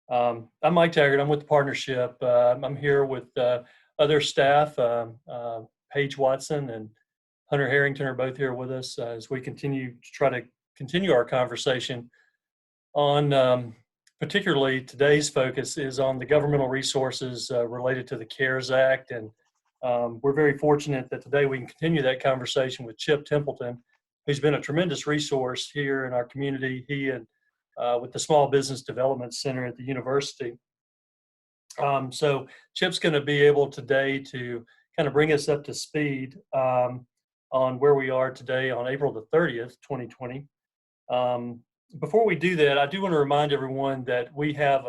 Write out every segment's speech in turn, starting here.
I'm Mike Taggart. I'm with the partnership. I'm here with other staff. Paige Watson and Hunter Harrington are both here with us as we continue to try to continue our conversation on particularly today's focus is on the governmental resources related to the CARES Act. And we're very fortunate that today we can continue that conversation with Chip Templeton, who's been a tremendous resource here in our community. He and with the Small Business Development Center at the university. So Chip's going to be able today to kind of bring us up to speed on where we are today on April the 30th, 2020. Before we do that, I do want to remind everyone that we have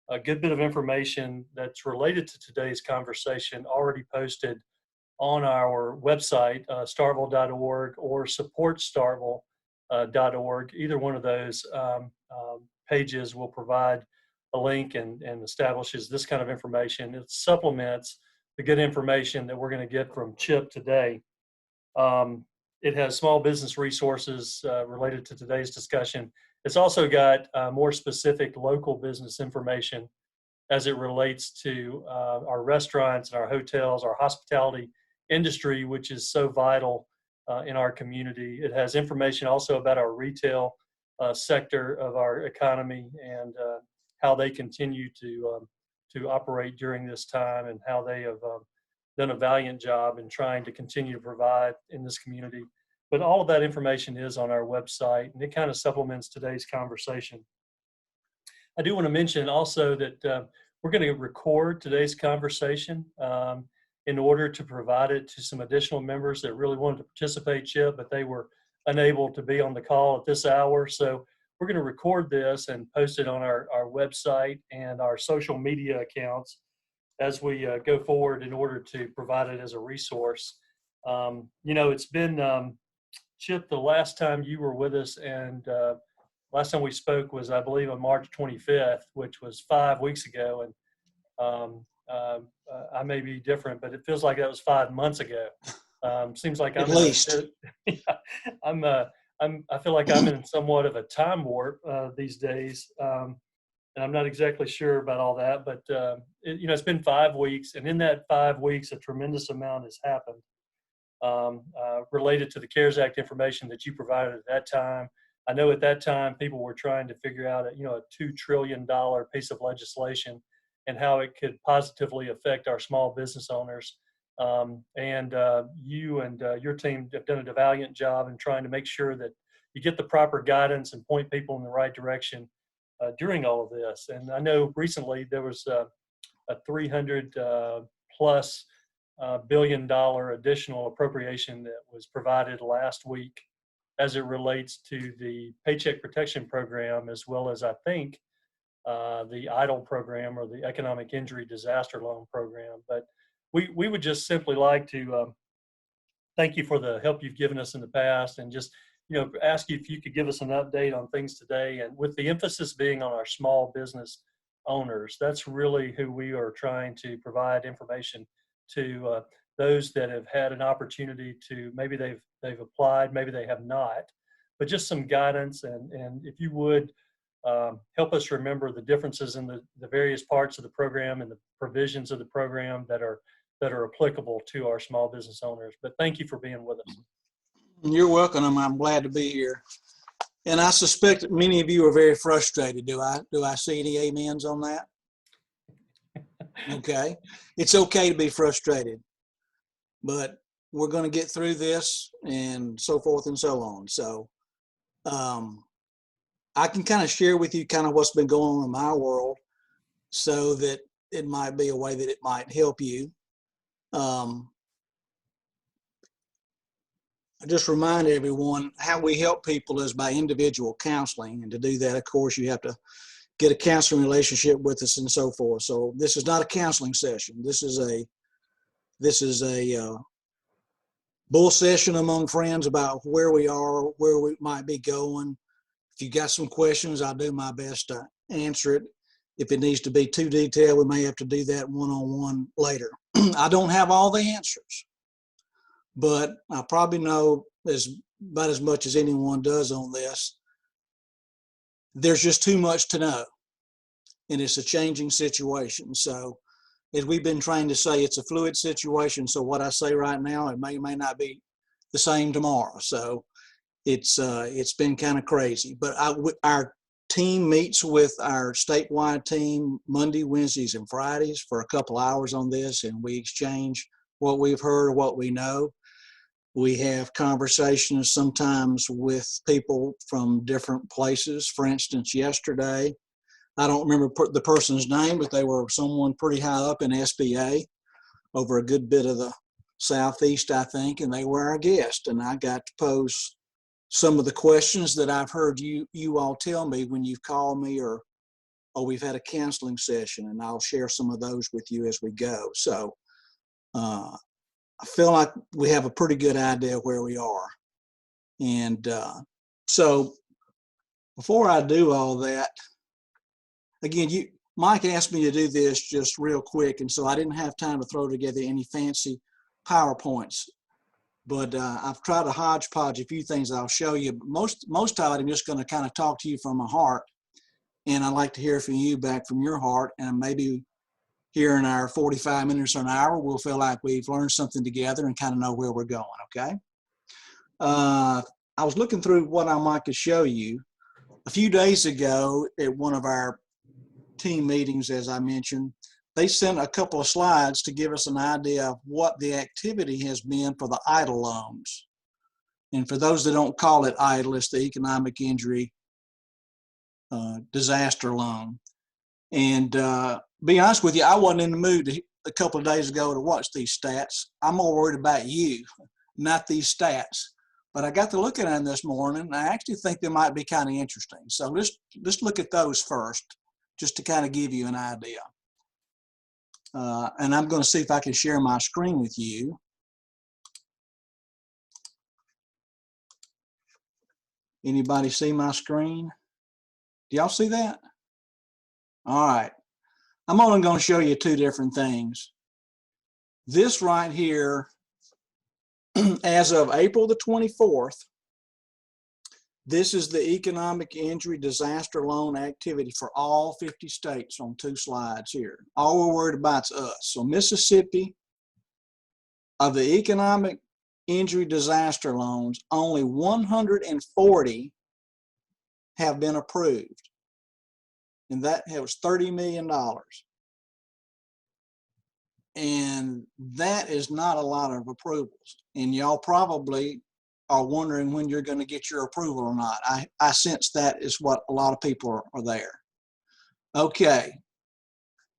a good bit of information that's related to today's conversation already posted on our website, starkville.org or supportstarkville.org. Either one of those pages will provide a link and establishes this kind of information. It supplements the good information that we're going to get from Chip today. It has small business resources related to today's discussion. It's also got more specific local business information as it relates to our restaurants and our hotels, our hospitality industry, which is so vital in our community. It has information also about our retail sector of our economy and how they continue to operate during this time and how they have done a valiant job in trying to continue to provide in this community. But all of that information is on our website, and it kind of supplements today's conversation. I do want to mention also that we're going to record today's conversation in order to provide it to some additional members that really wanted to participate, Chip, but they were unable to be on the call at this hour. So we're going to record this and post it on our website and our social media accounts as we go forward in order to provide it as a resource. It's been, Chip, the last time you were with us and last time we spoke was, I believe, on March 25th, which was 5 weeks ago. And I may be different, but it feels like that was 5 months ago. Seems like I'm at least. I feel like I'm in somewhat of a time warp these days. And I'm not exactly sure about all that, but it's been 5 weeks, and in that 5 weeks, a tremendous amount has happened related to the CARES Act information that you provided at that time. I know at that time people were trying to figure out a $2 trillion piece of legislation and how it could positively affect our small business owners. And you and your team have done a valiant job in trying to make sure that you get the proper guidance and point people in the right direction during all of this. And I know recently there was a $300 plus billion additional appropriation that was provided last week as it relates to the Paycheck Protection Program, as well as I think the EIDL program or the Economic Injury Disaster Loan Program. But we would just simply like to thank you for the help you've given us in the past, and just ask you if you could give us an update on things today, and with the emphasis being on our small business owners. That's really who we are trying to provide information to, those that have had an opportunity to, maybe they've applied, maybe they have not, but just some guidance. And if you would help us remember the differences in the various parts of the program and the provisions of the program that are applicable to our small business owners. But thank you for being with us. You're welcome. I'm glad to be here. And I suspect that many of you are very frustrated. Do I see any amens on that? Okay. It's okay to be frustrated, but we're going to get through this and so forth and so on. So I can kind of share with you kind of what's been going on in my world so that it might be a way that it might help you. I just remind everyone how we help people is by individual counseling. And to do that, of course, you have to get a counseling relationship with us and so forth. So this is not a counseling session. This is a bull session among friends about where we are, where we might be going. If you got some questions, I'll do my best to answer it. If it needs to be too detailed, we may have to do that one-on-one later. I don't have all the answers, but I probably know about as much as anyone does on this. There's just too much to know. and it's a changing situation. So as we've been trained to say, it's a fluid situation. So what I say right now, it may not be the same tomorrow. So it's been kind of crazy. But our team meets with our statewide team Monday, Wednesdays, and Fridays for a couple hours on this, and we exchange what we've heard, what we know. We have conversations sometimes with people from different places. For instance, yesterday, I don't remember the person's name, but they were someone pretty high up in SBA over a good bit of the Southeast, I think, and they were our guest. And I got to pose some of the questions that I've heard you all tell me when you've called me or we've had a counseling session, and I'll share some of those with you as we go. So I feel like we have a pretty good idea where we are. And so before I do all that, again, Mike asked me to do this just real quick, and so I didn't have time to throw together any fancy PowerPoints. But I've tried to hodgepodge a few things I'll show you. Most of it, I'm just going to kind of talk to you from my heart, and I'd like to hear from you back from your heart, and maybe here in our 45 minutes or an hour, we'll feel like we've learned something together and kind of know where we're going, okay? I was looking through what I might could show you. A few days ago at one of our team meetings, as I mentioned, they sent a couple of slides to give us an idea of what the activity has been for the EIDL loans. And for those that don't call it EIDL, it's the Economic Injury Disaster Loan. And be honest with you, I wasn't in the mood a couple of days ago to watch these stats. I'm more worried about you, not these stats. But I got to look at them this morning, and I actually think they might be kind of interesting. So let's look at those first, just to kind of give you an idea. And I'm going to see if I can share my screen with you. Anybody see my screen? Do y'all see that? All right. I'm only going to show you two different things. This right here, as of April the 24th, this is the Economic Injury Disaster Loan activity for all 50 states on two slides here. All we're worried about is us. So Mississippi, of the Economic Injury Disaster Loans, only 140 have been approved. And that was $30 million. And that is not a lot of approvals. And y'all probably are wondering when you're going to get your approval or not. I sense that is what a lot of people are there. Okay.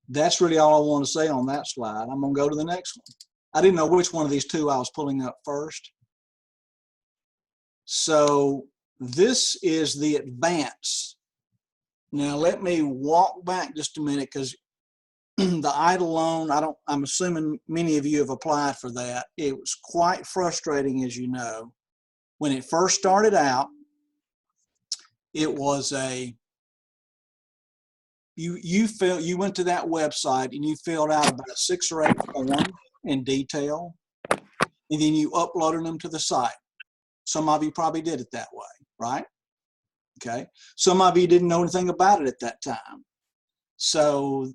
That's really all I want to say on that slide. I'm going to go to the next one. I didn't know which one of these two I was pulling up first. So this is the advance. Now let me walk back just a minute, because the EIDL loan, I'm assuming many of you have applied for that. It was quite frustrating, as you know. When it first started out, it was you went to that website and you filled out about 6 or 8 forms in detail, and then you uploaded them to the site. Some of you probably did it that way, right? Okay. Some of you didn't know anything about it at that time. So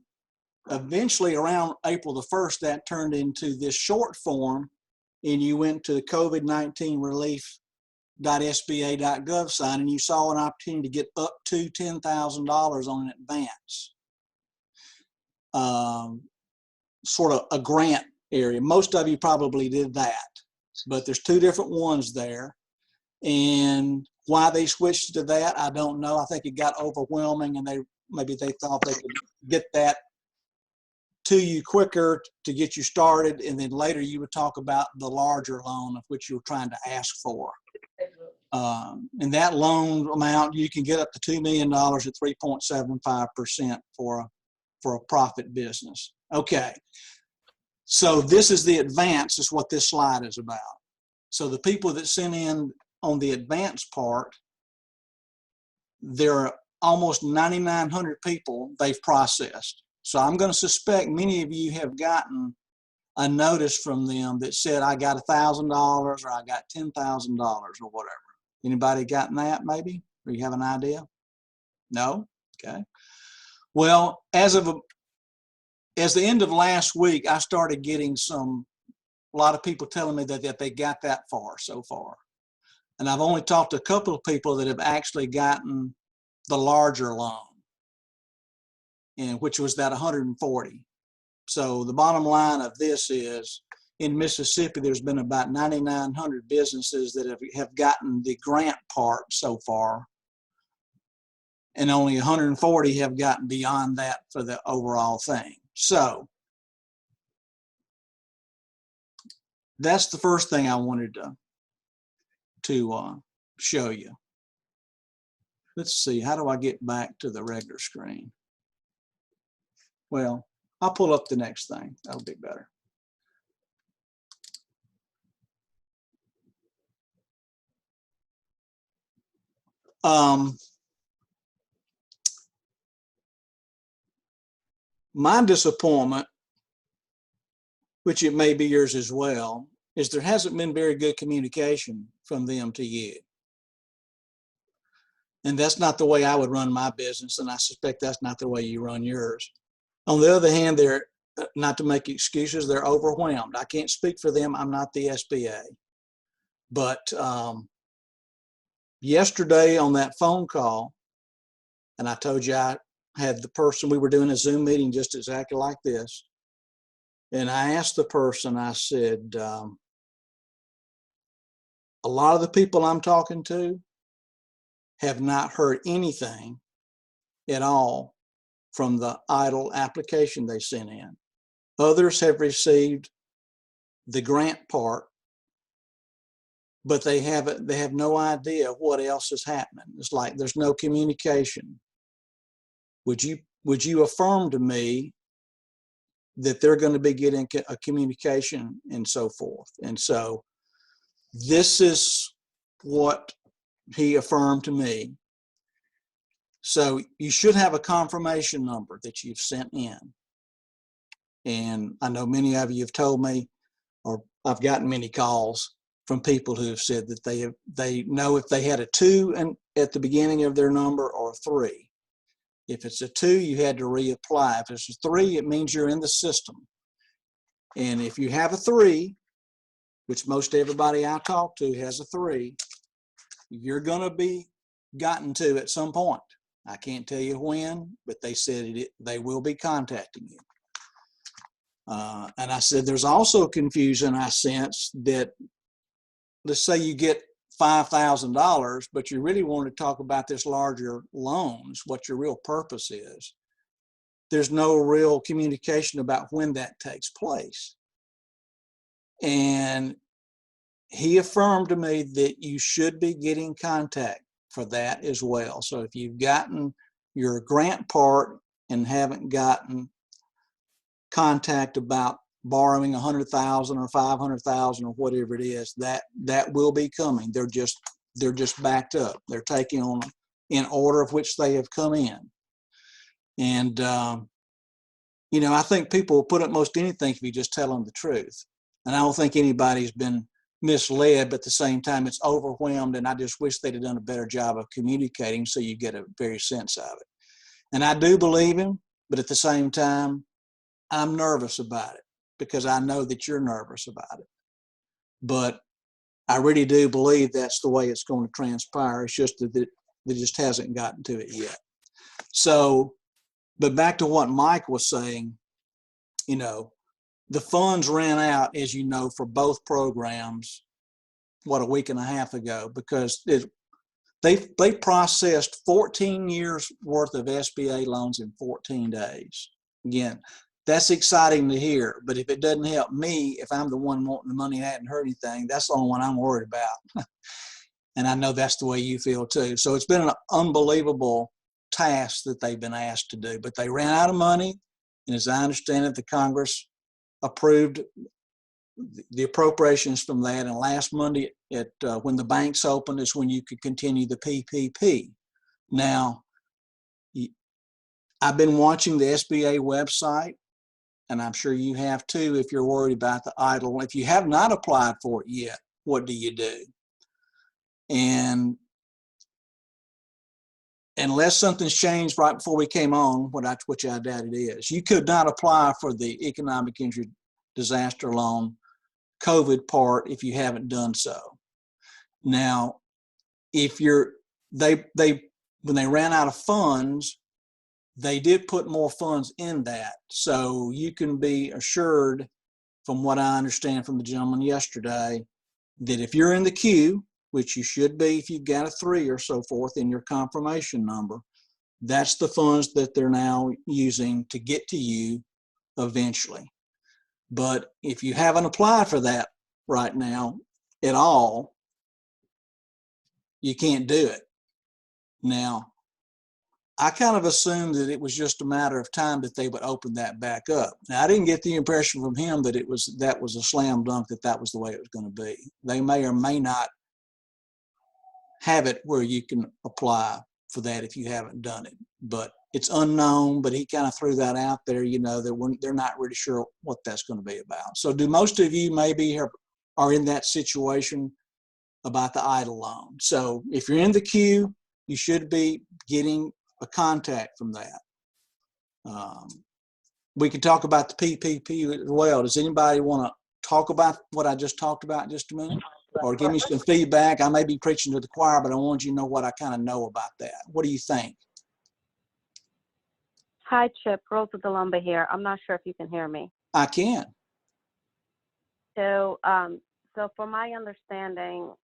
eventually around April the 1st, that turned into this short form, and you went to the COVID-19 relief.sba.gov site, and you saw an opportunity to get up to $10,000 on an advance. Sort of a grant area. Most of you probably did that, but there's 2 different ones there. And why they switched to that, I don't know. I think it got overwhelming, and maybe they thought they could get that to you quicker to get you started, and then later you would talk about the larger loan of which you were trying to ask for. And that loan amount, you can get up to $2 million at 3.75% for a profit business. Okay, so this is the advance, is what this slide is about. So the people that sent in on the advance part, there are almost 9,900 people they've processed. So I'm going to suspect many of you have gotten a notice from them that said, I got $1,000 or I got $10,000 or whatever. Anybody gotten that maybe? Or you have an idea? No? Okay. Well, as the end of last week, I started getting a lot of people telling me that they got that far so far. And I've only talked to a couple of people that have actually gotten the larger loan, and which was that 140. So the bottom line of this is, in Mississippi, there's been about 9,900 businesses that have gotten the grant part so far, and only 140 have gotten beyond that for the overall thing. So that's the first thing I wanted to show you. Let's see, how do I get back to the regular screen? Well, I'll pull up the next thing. That'll be better. My disappointment, which it may be yours as well, is there hasn't been very good communication from them to you. And that's not the way I would run my business, and I suspect that's not the way you run yours. On the other hand, they're, not to make excuses, they're overwhelmed. I can't speak for them. I'm not the SBA. But yesterday on that phone call, and I told you I had the person, we were doing a Zoom meeting just exactly like this. And I asked the person, I said, a lot of the people I'm talking to have not heard anything at all from the EIDL application they sent in. Others have received the grant part, but they have no idea what else is happening. It's like there's no communication. Would you affirm to me that they're going to be getting a communication and so forth? And so this is what he affirmed to me. So you should have a confirmation number that you've sent in. And I know many of you have told me, or I've gotten many calls from people who have said that they know if they had a 2 at the beginning of their number or a 3. If it's a 2, you had to reapply. If it's a 3, it means you're in the system. And if you have a 3, which most everybody I talk to has a 3, you're going to be gotten to at some point. I can't tell you when, but they said they will be contacting you. And I said, there's also confusion I sense that, let's say you get $5,000, but you really want to talk about this larger loans, what your real purpose is. There's no real communication about when that takes place. And he affirmed to me that you should be getting contact for that as well. So if you've gotten your grant part and haven't gotten contact about borrowing 100,000 or 500,000 or whatever it is, that will be coming. They're just backed up. They're taking on in order of which they have come in. And you know, I think people will put up most anything if you just tell them the truth. And I don't think anybody's been misled, but at the same time, it's overwhelmed. And I just wish they'd have done a better job of communicating so you get a very sense of it. And I do believe him, but at the same time, I'm nervous about it because I know that you're nervous about it. But I really do believe that's the way it's going to transpire. It's just that it just hasn't gotten to it yet. So, but back to what Mike was saying, you know, the funds ran out, as you know, for both programs, what, a week and a half ago, because they processed 14 years worth of SBA loans in 14 days. Again, that's exciting to hear, but if it doesn't help me, if I'm the one wanting the money and hadn't heard anything, that's the only one I'm worried about. And I know that's the way you feel too. So it's been an unbelievable task that they've been asked to do, but they ran out of money. And as I understand it, the Congress approved the appropriations from that. And last Monday, when the banks opened, is when you could continue the PPP. Now, I've been watching the SBA website, and I'm sure you have too if you're worried about the EIDL. If you have not applied for it yet, what do you do? And unless something's changed right before we came on, which I doubt it is, you could not apply for the economic injury disaster loan COVID part if you haven't done so. Now, if when they ran out of funds, they did put more funds in that. So you can be assured, from what I understand from the gentleman yesterday, that if you're in the queue, which you should be if you've got a 3 or so forth in your confirmation number, that's the funds that they're now using to get to you eventually. But if you haven't applied for that right now at all, you can't do it. Now, I kind of assumed that it was just a matter of time that they would open that back up. Now, I didn't get the impression from him that that was a slam dunk, that was the way it was going to be. They may or may not have it where you can apply for that if you haven't done it, but it's unknown. But he kind of threw that out there, that they're not really sure what that's going to be about. So do most of you maybe are in that situation about the EIDL loan? So if you're in the queue, you should be getting a contact from that. We can talk about the PPP as well. Does anybody want to talk about what I just talked about in just a minute? Or give me some feedback? I may be preaching to the choir, but I want you to know what I kind of know about that. What do you think? Hi, Chip. Rosa DeLumba here. I'm not sure if you can hear me. I can. So for my understanding,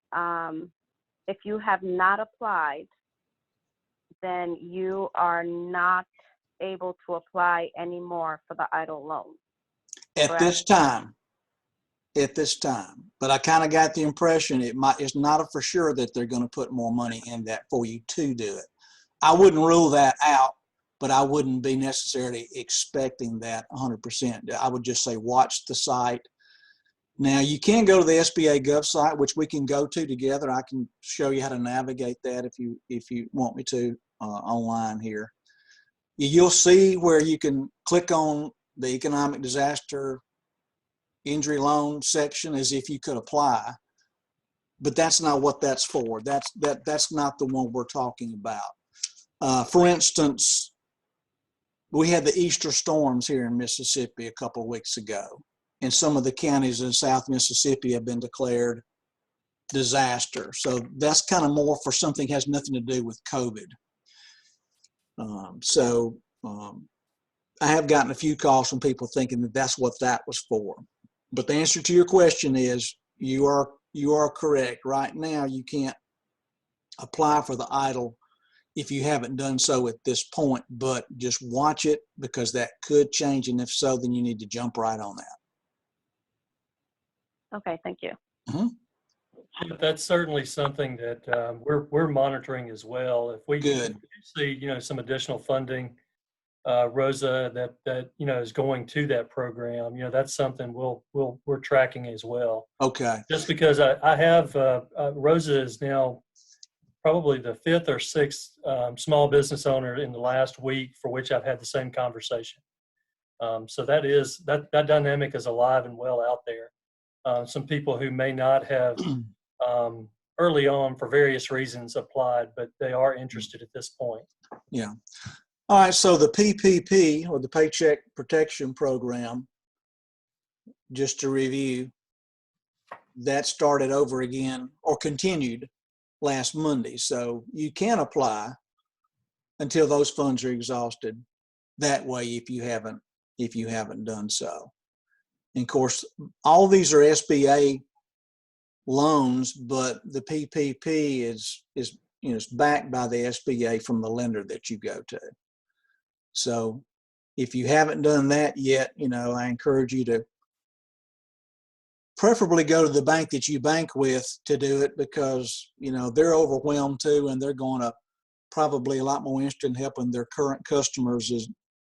if you have not applied, then you are not able to apply anymore for the EIDL loan. At this time. But I kind of got the impression it's not for sure that they're going to put more money in that for you to do it. I wouldn't rule that out, but I wouldn't be necessarily expecting that 100%. I would just say watch the site. Now, you can go to the SBA Gov site, which we can go to together. I can show you how to navigate that if you want me to online here. You'll see where you can click on the economic disaster injury loan section as if you could apply, but that's not what that's for. That's not the one we're talking about. For instance, we had the Easter storms here in Mississippi a couple of weeks ago, and some of the counties in South Mississippi have been declared disaster. So that's kind of more for something that has nothing to do with COVID. I have gotten a few calls from people thinking that that's what that was for. But the answer to your question is you are correct. Right now, you can't apply for the EIDL if you haven't done so at this point, but just watch it because that could change. And if so, then you need to jump right on that. Okay, thank you. Mm-hmm. That's certainly something that we're monitoring as well. If we see some additional funding, Rosa, that is going to that program, that's something we're tracking as well. Okay. Just because I have Rosa is now probably the 5th or 6th small business owner in the last week for which I've had the same conversation. So that dynamic is alive and well out there. Some people who may not have early on for various reasons applied, but they are interested at this point. Yeah. All right. So the PPP, or the Paycheck Protection Program, just to review, that started over again or continued last Monday. So you can apply until those funds are exhausted that way if you haven't done so. And of course, all these are SBA loans, but the PPP is backed by the SBA from the lender that you go to. So if you haven't done that yet, I encourage you to preferably go to the bank that you bank with to do it, because they're overwhelmed too, and they're going to probably a lot more interested in helping their current customers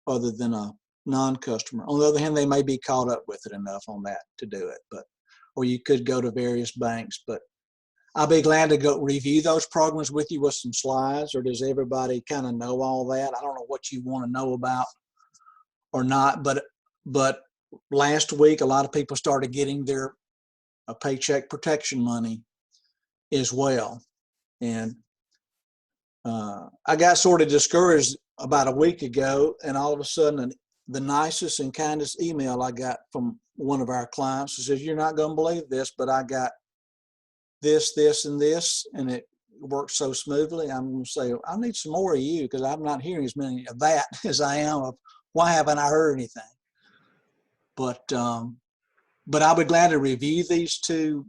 other than a non-customer. On the other hand, they may be caught up with it enough on that to do it, or you could go to various banks. But I'll be glad to go review those programs with you with some slides. Or does everybody kind of know all that? I don't know what you want to know about or not, but last week a lot of people started getting their paycheck protection money as well. And I got sort of discouraged about a week ago, and all of a sudden, the nicest and kindest email I got from one of our clients who says, "You're not going to believe this, but I got this, this, and this, and it works so smoothly." I'm going to say, I need some more of you, because I'm not hearing as many of that as I am of why haven't I heard anything. But I'll be glad to review these two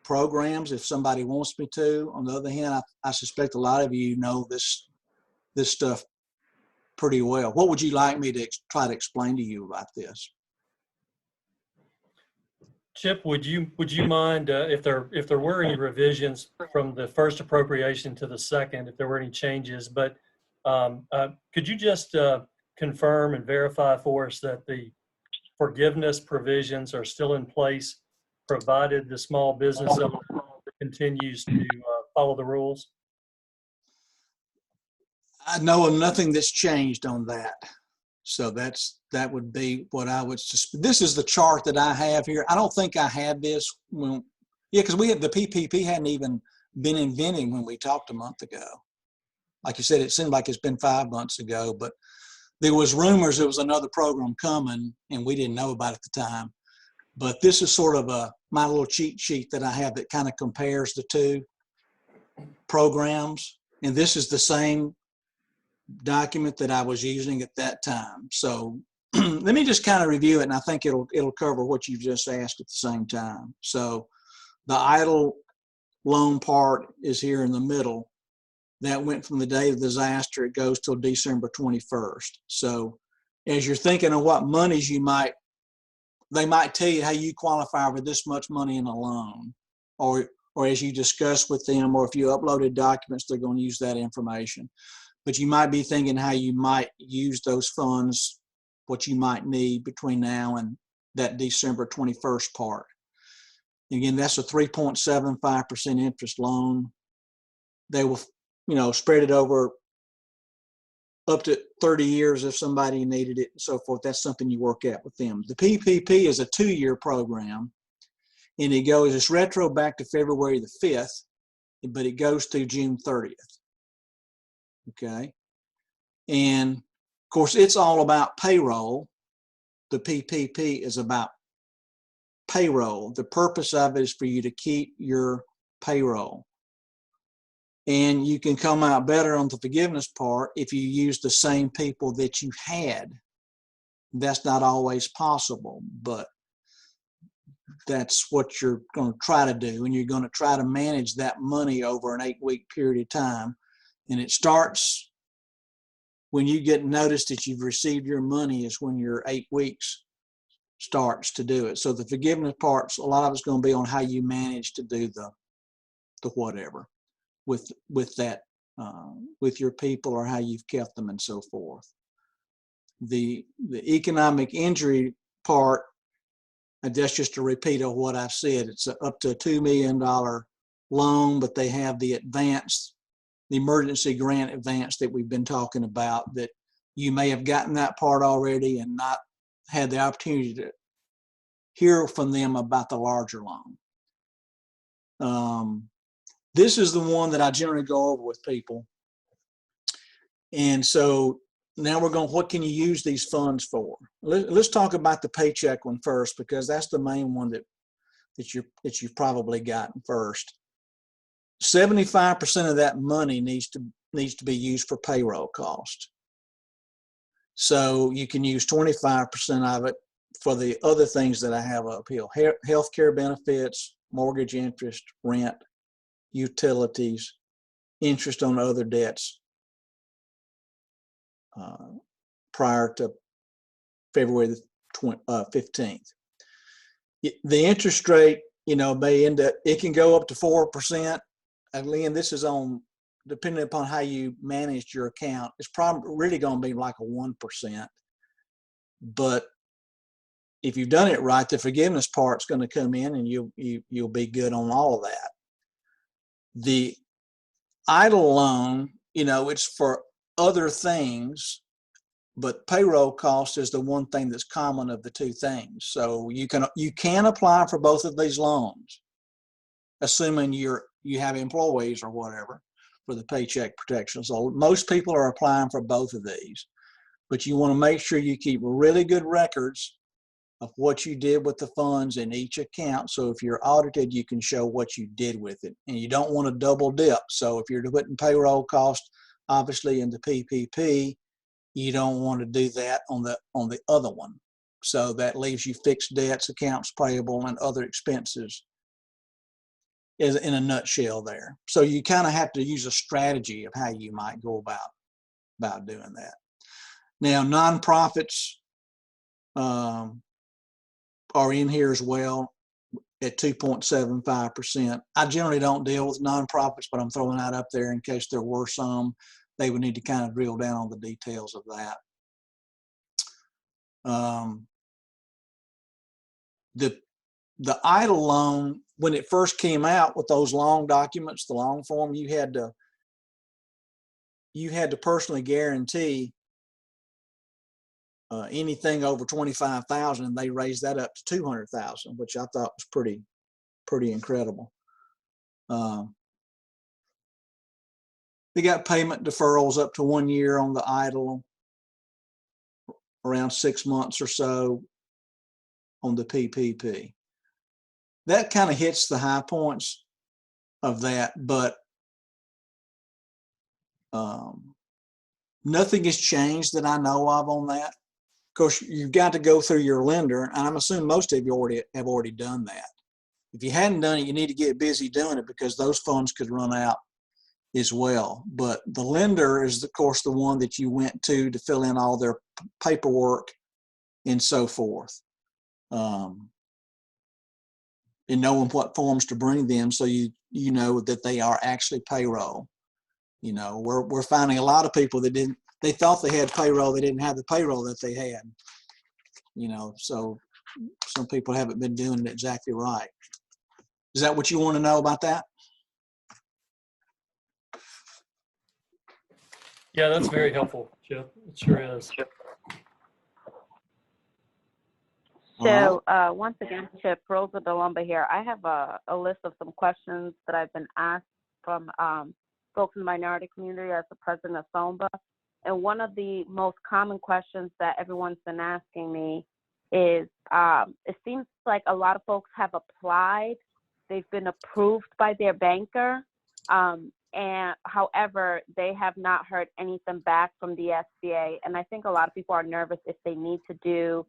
programs if somebody wants me to. On the other hand, I suspect a lot of you know this stuff pretty well. What would you like me to try to explain to you about this? Chip, would you mind if there were any revisions from the first appropriation to the second, if there were any changes, but could you just confirm and verify for us that the forgiveness provisions are still in place, provided the small business owner continues to follow the rules? I know of nothing that's changed on that. So that would be what I would suspect. This is the chart that I have here. I don't think I had this when, yeah, because we had the PPP hadn't even been invented when we talked a month ago. Like you said, it seemed like it's been 5 months ago, but there was rumors there was another program coming and we didn't know about it at the time. But this is sort of my little cheat sheet that I have that kind of compares the two programs. And this is the same document that I was using at that time. So let me just kind of review it, and I think it'll cover what you just asked at the same time. So the idle loan part is here in the middle. That went from the day of disaster. It goes till December 21st. So as you're thinking of what monies they might tell you how you qualify for this much money in a loan, or as you discuss with them, or if you uploaded documents, they're going to use that information. But you might be thinking how you might use those funds, what you might need between now and that December 21st part. Again, that's a 3.75% interest loan. They will, spread it over up to 30 years if somebody needed it and so forth. That's something you work out with them. The PPP is a 2-year program, and it's retro back to February the 5th, but it goes through June 30th. Okay. And of course, it's all about payroll. The PPP is about payroll. The purpose of it is for you to keep your payroll. And you can come out better on the forgiveness part if you use the same people that you had. That's not always possible, but that's what you're going to try to do. And you're going to try to manage that money over an 8-week period of time. And it starts when you get notice that you've received your money is when your 8 weeks starts to do it. So the forgiveness parts, a lot of it's going to be on how you manage to do the whatever with that, with your people, or how you've kept them and so forth. The economic injury part, that's just a repeat of what I've said. It's up to a $2 million loan, but they have the emergency grant advance that we've been talking about, that you may have gotten that part already and not had the opportunity to hear from them about the larger loan. This is the one that I generally go over with people. And so now we're going, what can you use these funds for? Let's talk about the paycheck one first, because that's the main one that you've probably gotten first. 75% of that money needs to be used for payroll cost. So you can use 25% of it for the other things that I have up here: healthcare benefits, mortgage interest, rent, utilities, interest on other debts prior to February the 15th. The interest rate, may end up, it can go up to 4%. Again, this is on, depending upon how you managed your account, it's probably really going to be like a 1%. But if you've done it right, the forgiveness part's going to come in and you'll be good on all of that. The idle loan, it's for other things, but payroll cost is the one thing that's common of the two things. So you can apply for both of these loans, assuming you have employees or whatever. for the Paycheck Protection. So most people are applying for both of these, but you want to make sure you keep really good records of what you did with the funds in each account. So if you're audited, you can show what you did with it, and you don't want to double dip. So if you're putting payroll costs, obviously in the PPP, you don't want to do that on the other one. So that leaves you fixed debts, accounts payable, and other expenses is in a nutshell there. So you kind of have to use a strategy of how you might go about doing that. Now, nonprofits are in here as well at 2.75%. I generally don't deal with nonprofits, but I'm throwing that up there in case there were some. They would need to kind of drill down on the details of that. The EIDL loan, when it first came out with those long documents, the long form, you had to personally guarantee anything over 25,000, and they raised that up to 200,000, which I thought was pretty incredible. They got payment deferrals up to 1 year on the EIDL, around 6 months or so on the PPP. That kind of hits the high points of that, but nothing has changed that I know of on that. Of course, you've got to go through your lender, and I'm assuming most of you have already done that. If you hadn't done it, you need to get busy doing it, because those funds could run out as well. But the lender is, of course, the one that you went to fill in all their paperwork and so forth. And knowing what forms to bring them, so you know that they are actually payroll. You know, we're finding a lot of people that they thought they had payroll, they didn't have the payroll that they had. You know, so some people haven't been doing it exactly right. Is that what you want to know about that? Yeah, that's very helpful, Chip. It sure is. So once again, Chip, Rosa DeLumba here. I have a list of some questions that I've been asked from folks in the minority community as the president of SOMBA. And one of the most common questions that everyone's been asking me is, it seems like a lot of folks have applied, they've been approved by their banker, and however, they have not heard anything back from the SBA. And I think a lot of people are nervous if they need to do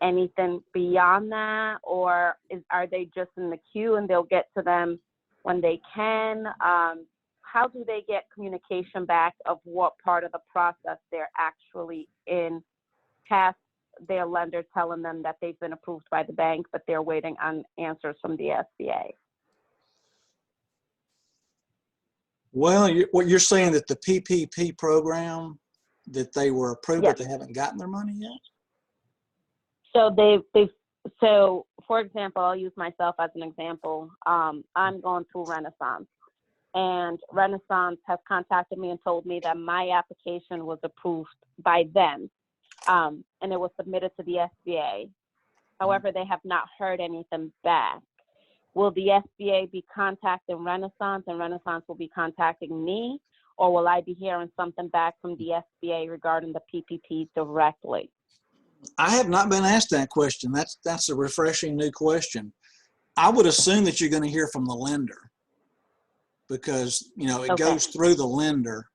anything beyond that, or are they just in the queue and they'll get to them when they can? How do they get communication back of what part of the process they're actually in, past their lender telling them that they've been approved by the bank, but they're waiting on answers from the SBA? Well, what you're saying, that the PPP program, that they were approved, Yes. but they haven't gotten their money yet? So so for example, I'll use myself as an example. I'm going through Renaissance, and Renaissance has contacted me and told me that my application was approved by them, and it was submitted to the SBA. However, they have not heard anything back. Will the SBA be contacting Renaissance, and Renaissance will be contacting me, or will I be hearing something back from the SBA regarding the PPP directly? I have not been asked that question. That's a refreshing new question. I would assume that you're going to hear from the lender, because, you know, it Okay. goes through the lender.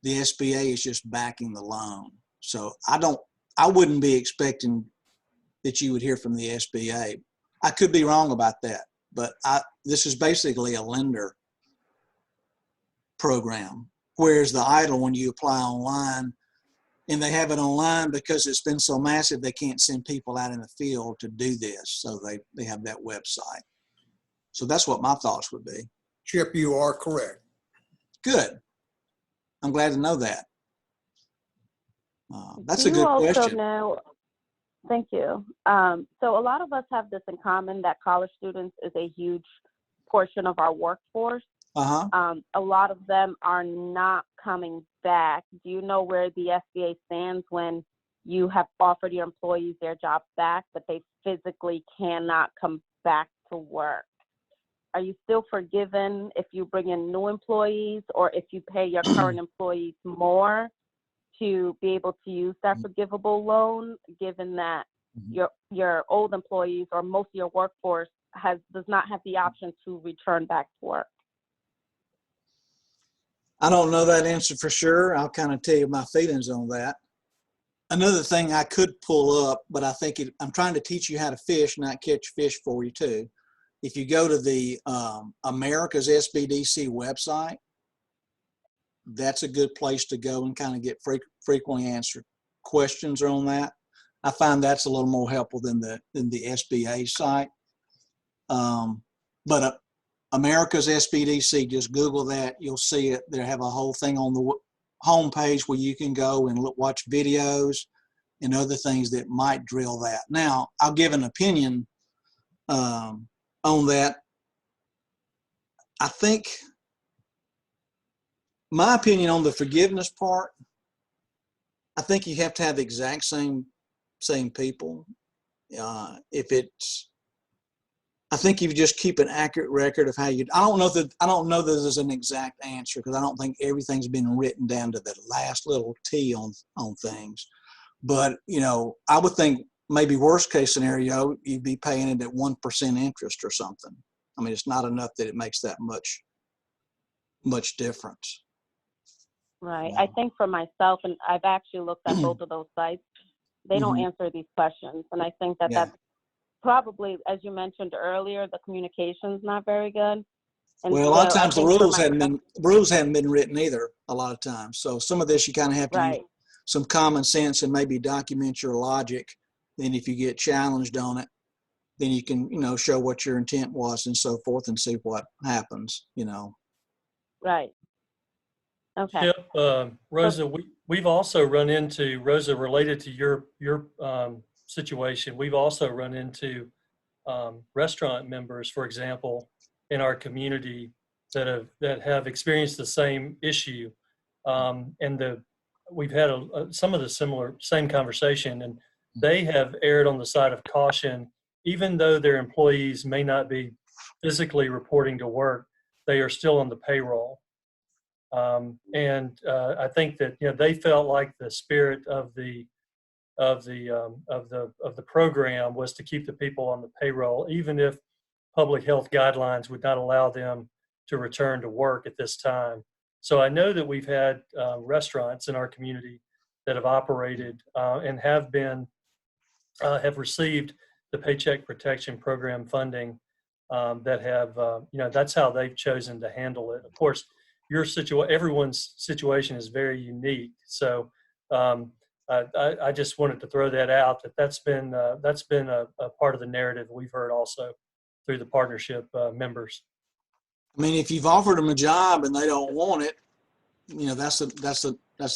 The SBA is just backing the loan. So I wouldn't be expecting that you would hear from the SBA. I could be wrong about that, but this is basically a lender program. Whereas the EIDL, when you apply online, and they have it online because it's been so massive, they can't send people out in the field to do this. So they have that website. So that's what my thoughts would be. Chip, you are correct. Good. I'm glad to know that. That's a Do you good also question. know, thank you. So a lot of us have this in common, that college students is a huge portion of our workforce. A lot of them are not coming back. Do you know where the SBA stands when you have offered your employees their jobs back, but they physically cannot come back to work? are you still forgiven if you bring in new employees, or if you pay your current employees more to be able to use that forgivable loan, given that your old employees or most of your workforce does not have the option to return back to work? I don't know that answer for sure. I'll kind of tell you my feelings on that. Another thing I could pull up, but I think I'm trying to teach you how to fish, not catch fish for you too. If you go to the America's SBDC website, that's a good place to go and kind of get frequently answered questions on that. I find that's a little more helpful than the SBA site. But America's SBDC, just Google that, you'll see it. They have a whole thing on the homepage where you can go and watch videos and other things that might drill that. Now, I'll give an opinion on that. I think my opinion on the forgiveness part, I think you have to have the exact same people. I think you just keep an accurate record of how you. I don't know that there's an exact answer, because I don't think everything's been written down to the last little T on things. But I would think maybe worst case scenario, you'd be paying it at 1% interest or something. I mean, it's not enough that it makes that much difference. Right. Yeah. I think for myself, and I've actually looked at both of those sites, they don't answer these questions. And I think that that's probably, as you mentioned earlier, the communication's not very good. And well, a lot of times the rules hadn't been written either, a lot of times. So some of this you kind of have to use some common sense and maybe document your logic. Then if you get challenged on it, then you can, show what your intent was and so forth and see what happens, Right. Okay. Yep. Rosa, we've also run into, Rosa, related to your situation, we've also run into restaurant members, for example, in our community that have experienced the same issue. We've had some of the same conversation, and they have erred on the side of caution. Even though their employees may not be physically reporting to work, they are still on the payroll. I think that they felt like the spirit of the program was to keep the people on the payroll, even if public health guidelines would not allow them to return to work at this time. So I know that we've had restaurants in our community that have operated and have received the Paycheck Protection Program funding that have, that's how they've chosen to handle it. Of course, everyone's situation is very unique. So I just wanted to throw that out, that's been a part of the narrative we've heard also through the partnership members. I mean, if you've offered them a job and they don't want it, that's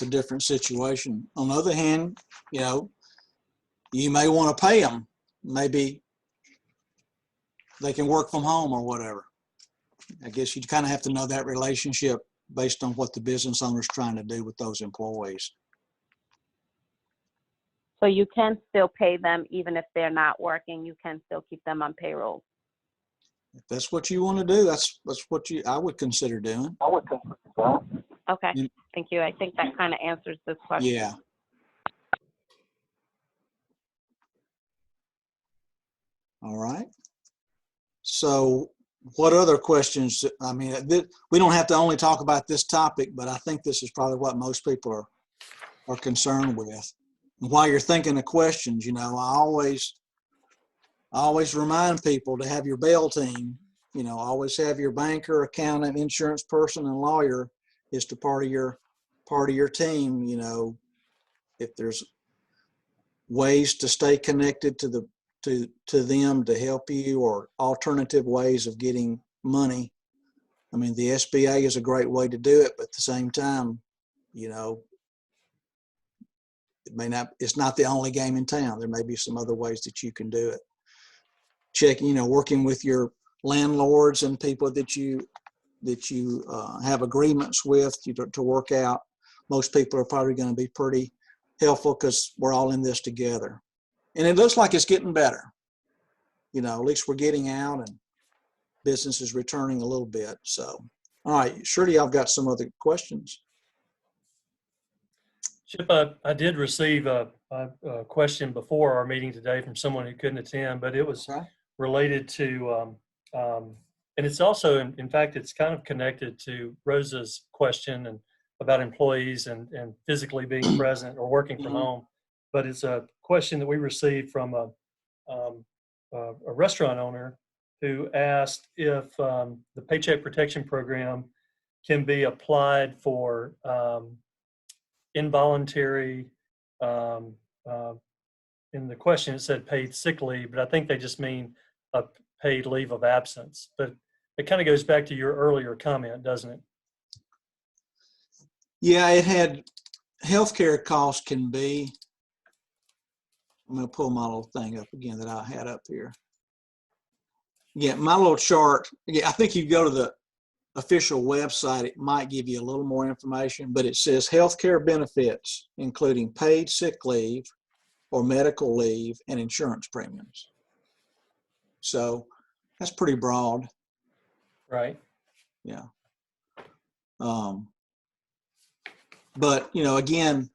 a different situation. On the other hand, you may want to pay them. Maybe they can work from home or whatever. I guess you kind of have to know that relationship based on what the business owner's trying to do with those employees. So you can still pay them even if they're not working. You can still keep them on payroll. If that's what you want to do, that's what I would consider doing. Okay, thank you. I think that kind of answers this question. Yeah. All right. So what other questions? I mean, we don't have to only talk about this topic, but I think this is probably what most people are concerned with. And while you're thinking of questions, I always remind people to have your bail team. Always have your banker, accountant, insurance person, and lawyer is to part of your team. If there's ways to stay connected to them to help you, or alternative ways of getting money. I mean, the SBA is a great way to do it, but at the same time, it's not the only game in town. There may be some other ways that you can do it. Checking, working with your landlords and people that you have agreements with to work out. Most people are probably going to be pretty helpful because we're all in this together. And it looks like it's getting better. At least we're getting out and business is returning a little bit. So, all right, surely I've got some other questions. Chip, I did receive a question before our meeting today from someone who couldn't attend, but it was Okay. related to, and it's also, in fact, it's kind of connected to Rosa's question and about employees and physically being present or working from Mhm. home. But it's a question that we received from a restaurant owner who asked if the Paycheck Protection Program can be applied for involuntary, um, uh, in the question it said paid sick leave, but I think they just mean a paid leave of absence. But it kind of goes back to your earlier comment, doesn't it? Yeah, it had healthcare costs can be. I'm going to pull my little thing up again that I had up here. Yeah, my little chart. Yeah, I think you go to the official website, it might give you a little more information, but it says healthcare benefits, including paid sick leave or medical leave and insurance premiums. So that's pretty broad. Right. Yeah. But, again,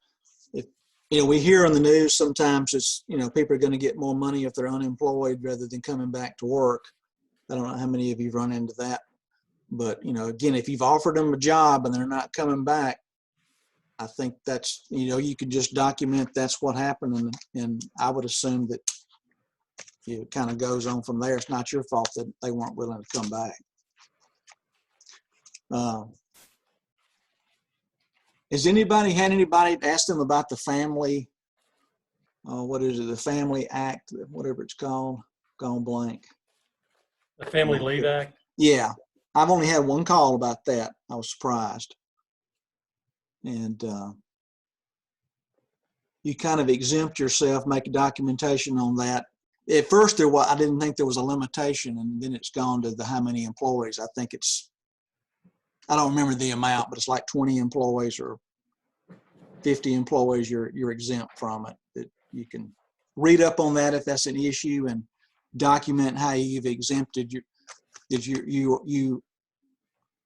if, we hear on the news sometimes it's, people are going to get more money if they're unemployed rather than coming back to work. I don't know how many of you run into that. But, again, if you've offered them a job and they're not coming back, I think that's, you can just document that's what happened. And I would assume that it kind of goes on from there. It's not your fault that they weren't willing to come back. Has anybody had anybody ask them about the family, what is it, the Family Act, whatever it's called, gone blank. The Family Leave Act? Yeah, I've only had one call about that. I was surprised. And you kind of exempt yourself, make a documentation on that. At first, I didn't think there was a limitation, and then it's gone to the how many employees. I think I don't remember the amount, but it's like 20 employees or 50 employees. You're exempt from it. That you can read up on that if that's an issue, and document how you've exempted you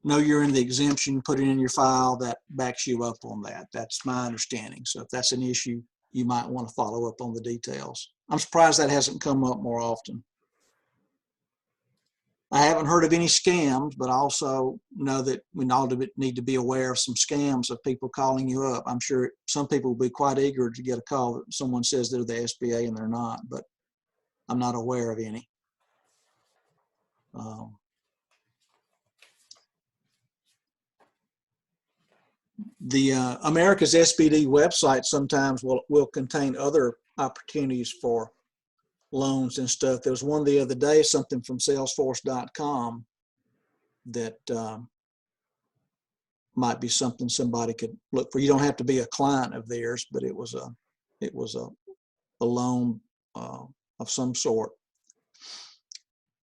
know you're in the exemption, put it in your file that backs you up on that. That's my understanding. So if that's an issue, you might want to follow up on the details. I'm surprised that hasn't come up more often. I haven't heard of any scams, but I also know that we all need to be aware of some scams of people calling you up. I'm sure some people will be quite eager to get a call that someone says they're the SBA and they're not, but I'm not aware of any. The America's SBD website sometimes will contain other opportunities for loans and stuff. There was one the other day, something from salesforce.com that might be something somebody could look for. You don't have to be a client of theirs, but it was a loan of some sort.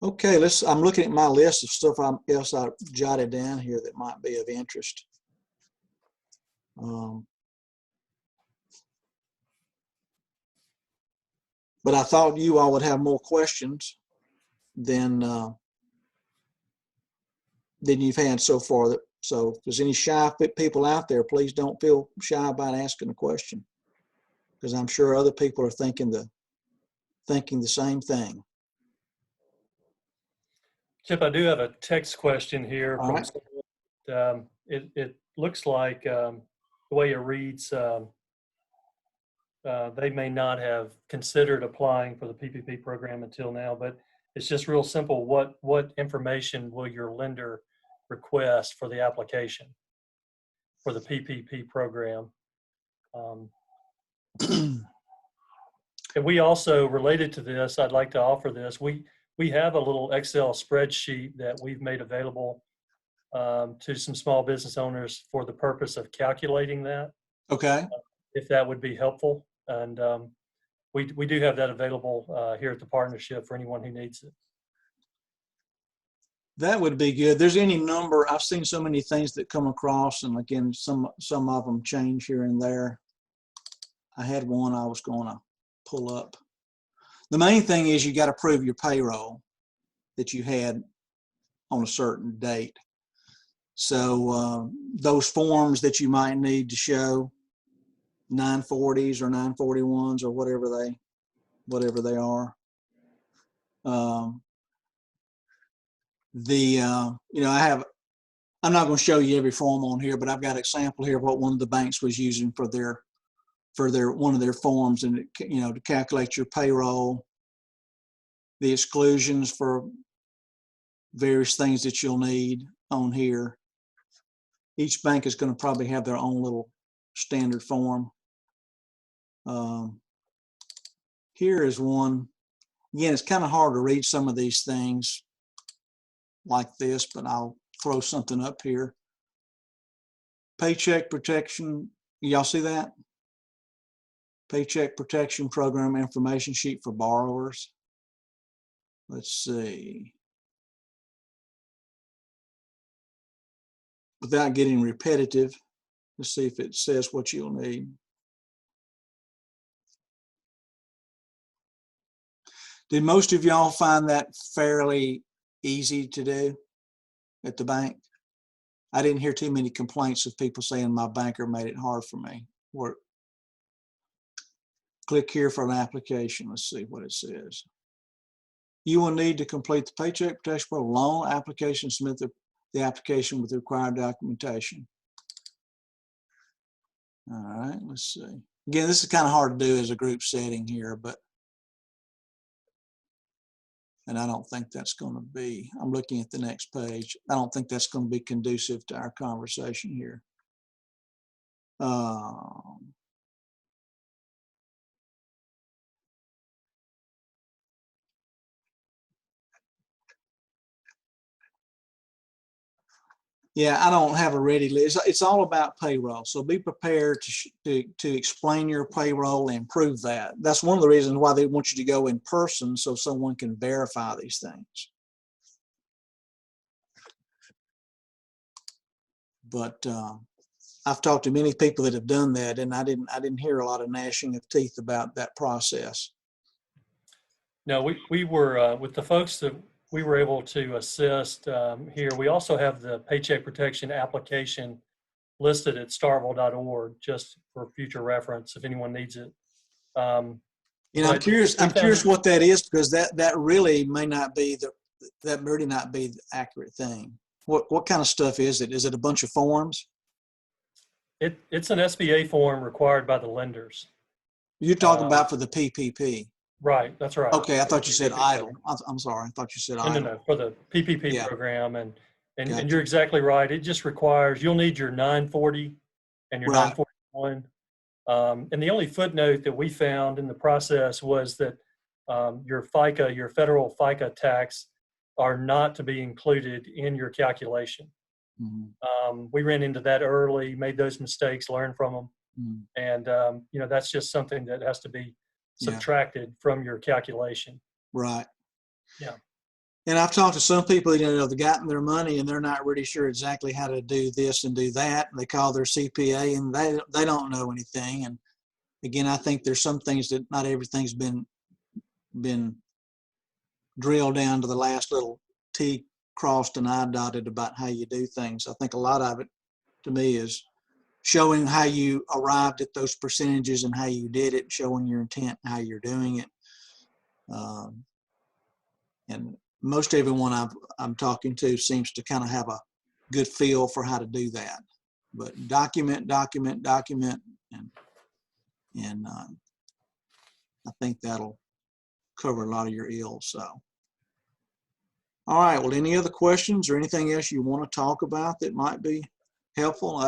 Okay, I'm looking at my list of stuff else I jotted down here that might be of interest. But I thought you all would have more questions than you've had so far. So if there's any shy people out there, please don't feel shy about asking a question, because I'm sure other people are thinking the same thing. Chip, I do have a text question here All from right. someone. It looks like the way it reads, they may not have considered applying for the PPP program until now, but it's just real simple. What information will your lender request for the application for the PPP program? And we also, related to this, I'd like to offer this. We have a little Excel spreadsheet that we've made available to some small business owners for the purpose of calculating that. Okay. If that would be helpful. And we do have that available here at the partnership for anyone who needs it. That would be good. There's any number. I've seen so many things that come across, and again, some of them change here and there. I had one I was going to pull up. The main thing is you got to prove your payroll that you had on a certain date. So those forms that you might need to show, 940s or 941s or whatever they are. I'm not going to show you every form on here, but I've got an example here of what one of the banks was using for one of their forms, and to calculate your payroll, the exclusions for various things that you'll need on here. Each bank is going to probably have their own little standard form. Here is one. Again, it's kind of hard to read some of these things like this, but I'll throw something up here. Paycheck Protection, y'all see that? Paycheck Protection Program information sheet for borrowers. Let's see. Without getting repetitive, let's see if it says what you'll need. Did most of y'all find that fairly easy to do at the bank? I didn't hear too many complaints of people saying my banker made it hard for me. Click here for an application. Let's see what it says. You will need to complete the Paycheck Protection Program loan application, submit the application with the required documentation. All right, let's see. Again, this is kind of hard to do as a group setting here, and I don't think that's going to be, I'm looking at the next page. I don't think that's going to be conducive to our conversation here. Yeah, I don't have a ready list. It's all about payroll. So be prepared to explain your payroll and prove that. That's one of the reasons why they want you to go in person, so someone can verify these things. But I've talked to many people that have done that, and I didn't hear a lot of gnashing of teeth about that process. No, we were with the folks that we were able to assist here. We also have the Paycheck Protection application listed at starville.org just for future reference if anyone needs it. I'm curious what that is, because that really may not be the accurate thing. What kind of stuff is it? Is it a bunch of forms? It's an SBA form required by the lenders. You're talking about for the PPP. Right, that's right. Okay, I thought you said idle. I'm sorry, I thought you said idle. No, for the PPP program, and Gotcha. you're exactly right. It just requires, you'll need your 940 and your 941. And the only footnote that we found in the process was that your federal FICA tax are not to be included in your calculation. Mm-hmm. We ran into that early, made those mistakes, learned from them. Mm-hmm. And, that's just something that has to be subtracted from your calculation. Right. Yeah. And I've talked to some people, they've gotten their money and they're not really sure exactly how to do this and do that. They call their CPA and they don't know anything. And again, I think there's some things that not everything's been drilled down to the last little T crossed and I dotted about how you do things. I think a lot of it to me is showing how you arrived at those percentages and how you did it, showing your intent, how you're doing it. And most everyone I'm talking to seems to kind of have a good feel for how to do that. But document, and I think that'll cover a lot of your ills. So, all right. Well, any other questions or anything else you want to talk about that might be helpful?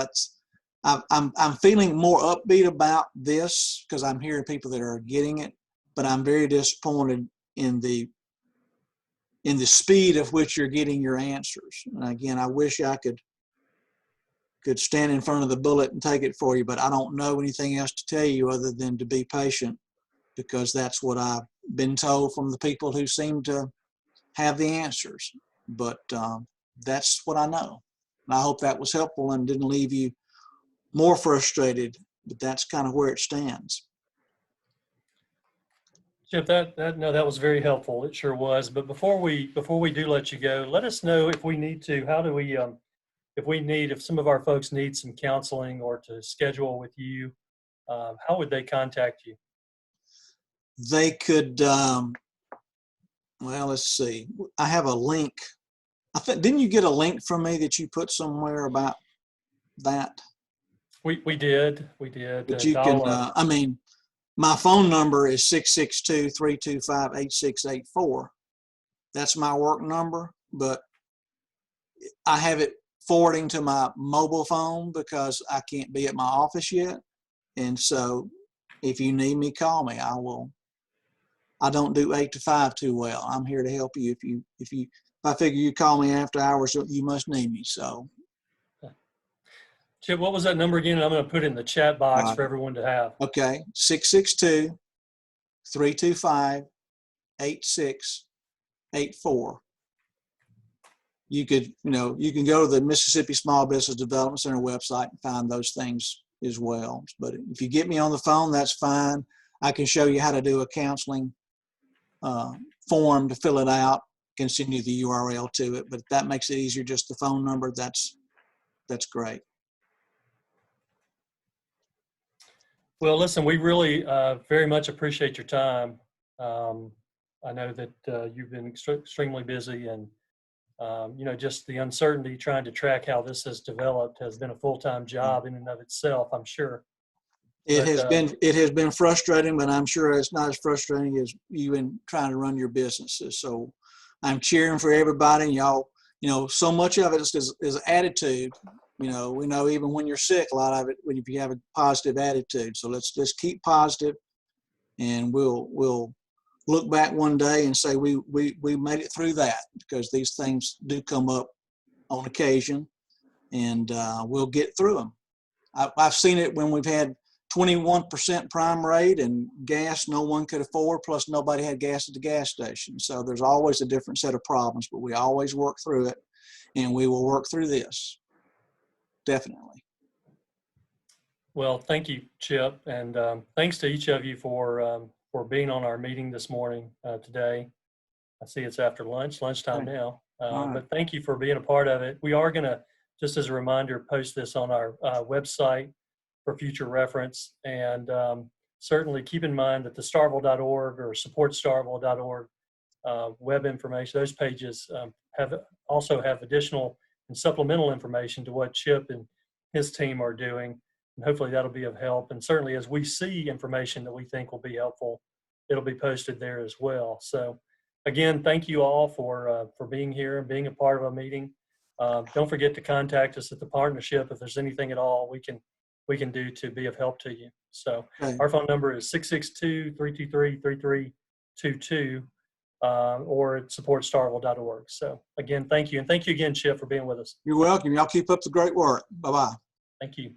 I'm feeling more upbeat about this because I'm hearing people that are getting it, but I'm very disappointed in the speed of which you're getting your answers. And again, I wish I could stand in front of the bullet and take it for you, but I don't know anything else to tell you other than to be patient, because that's what I've been told from the people who seem to have the answers. But that's what I know. And I hope that was helpful and didn't leave you more frustrated, but that's kind of where it stands. Chip, that was very helpful. It sure was. But before we do let you go, let us know if we need to. How do we if some of our folks need some counseling or to schedule with you, how would they contact you? They could, well, let's see. I have a link. I think, didn't you get a link from me that you put somewhere about that? We did. But you can, I mean, my phone number is 662-325-8684. That's my work number, but I have it forwarding to my mobile phone because I can't be at my office yet. And so if you need me, call me. I don't do 8 to 5 too well. I'm here to help you. If I figure you call me after hours, you must need me. So. Chip, what was that number again? I'm going to put it in the chat box for everyone to have. Okay. 662-325-8684. You can go to the Mississippi Small Business Development Center website and find those things as well. But if you get me on the phone, that's fine. I can show you how to do a counseling form to fill it out. Can send you the URL to it, but if that makes it easier, just the phone number, that's great. Well, listen, we really very much appreciate your time. I know that you've been extremely busy, and just the uncertainty trying to track how this has developed has been a full-time job in and of itself, I'm sure. It has been frustrating, but I'm sure it's not as frustrating as you in trying to run your businesses. So I'm cheering for everybody. And y'all, so much of it is attitude. We know even when you're sick, a lot of it, if you have a positive attitude. So let's just keep positive, and we'll look back one day and say we made it through that, because these things do come up on occasion, and we'll get through them. I've seen it when we've had 21% prime rate and gas no one could afford, plus nobody had gas at the gas station. So there's always a different set of problems, but we always work through it, and we will work through this. Definitely. Well, thank you, Chip, and thanks to each of you for being on our meeting this morning today. I see it's after lunchtime now, right. but thank you for being a part of it. We are going to, just as a reminder, post this on our website for future reference, and certainly keep in mind that the starville.org or supportstarville.org web information, those pages also have additional and supplemental information to what Chip and his team are doing. And hopefully that'll be of help. And certainly as we see information that we think will be helpful, it'll be posted there as well. So again, thank you all for being here and being a part of a meeting. Don't forget to contact us at the partnership if there's anything at all we can do to be of help to you. So Our phone number is 662-323-3322 or at supportstarville.org. So again, thank you. And thank you again, Chip, for being with us. You're welcome. Y'all keep up the great work. Bye-bye. Thank you.